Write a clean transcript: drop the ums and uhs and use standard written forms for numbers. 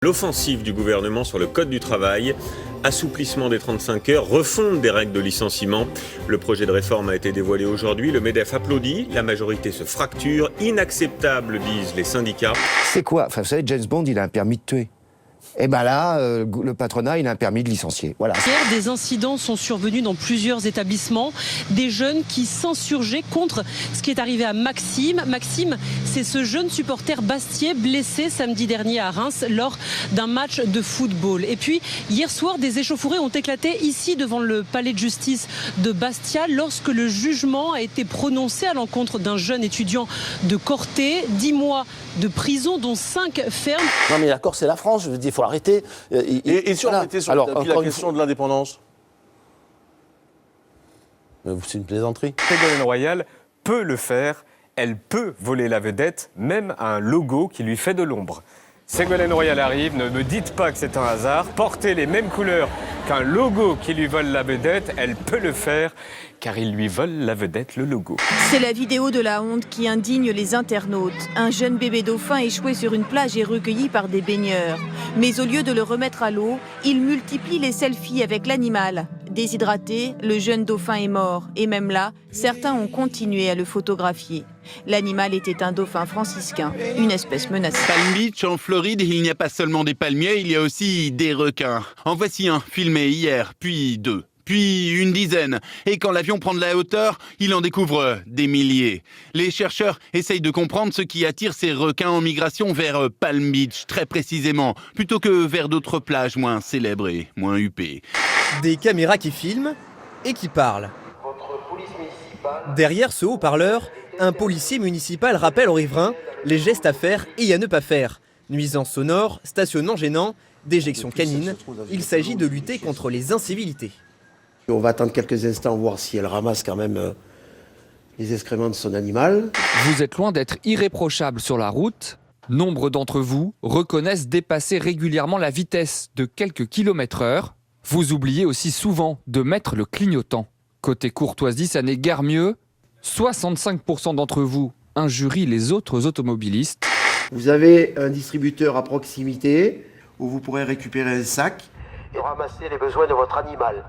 L'offensive du gouvernement sur le code du travail, assouplissement des 35 heures, refonte des règles de licenciement. Le projet de réforme a été dévoilé aujourd'hui. Le MEDEF applaudit, la majorité se fracture. Inacceptable, disent les syndicats. C'est quoi? Enfin, vous savez, James Bond, il a un permis de tuer. Et ben là, le patronat, il a un permis de licencier. Voilà. Hier, des incidents sont survenus dans plusieurs établissements. Des jeunes qui s'insurgeaient contre ce qui est arrivé à Maxime. Maxime, c'est ce jeune supporter bastiais blessé samedi dernier à Reims lors d'un match de football. Et puis, hier soir, des échauffourées ont éclaté ici devant le palais de justice de Bastia lorsque le jugement a été prononcé à l'encontre d'un jeune étudiant de Corté. 10 mois de prison, dont 5 fermes. Non mais la Corse, c'est la France, je veux dire, il faut arrêter. Et si on mettait sur le tapis la question de l'indépendance? C'est une plaisanterie. Ségolène Royal peut le faire, elle peut voler la vedette, même à un logo qui lui fait de l'ombre. Ségolène Royal arrive, ne me dites pas que c'est un hasard, porter les mêmes couleurs qu'un logo qui lui vole la vedette, elle peut le faire, car il lui vole la vedette, le logo. C'est la vidéo de la honte qui indigne les internautes. Un jeune bébé dauphin échoué sur une plage est recueilli par des baigneurs. Mais au lieu de le remettre à l'eau, il multiplie les selfies avec l'animal. Déshydraté, le jeune dauphin est mort. Et même là, certains ont continué à le photographier. L'animal était un dauphin franciscain, une espèce menacée. Palm Beach, en Floride, il n'y a pas seulement des palmiers, il y a aussi des requins. En voici un, filmé hier, puis 2. Puis une dizaine. Et quand l'avion prend de la hauteur, il en découvre des milliers. Les chercheurs essayent de comprendre ce qui attire ces requins en migration vers Palm Beach, très précisément, plutôt que vers d'autres plages moins célèbres et moins huppées. Des caméras qui filment et qui parlent. Derrière ce haut-parleur, un policier municipal rappelle aux riverains les gestes à faire et à ne pas faire. Nuisances sonores, stationnement gênant, déjection canine. Il s'agit de lutter contre les incivilités. On va attendre quelques instants voir si elle ramasse quand même les excréments de son animal. Vous êtes loin d'être irréprochable sur la route. Nombre d'entre vous reconnaissent dépasser régulièrement la vitesse de quelques kilomètres/heure. Vous oubliez aussi souvent de mettre le clignotant. Côté courtoisie, ça n'est guère mieux. 65% d'entre vous injurient les autres automobilistes. Vous avez un distributeur à proximité où vous pourrez récupérer un sac Et ramasser les besoins de votre animal.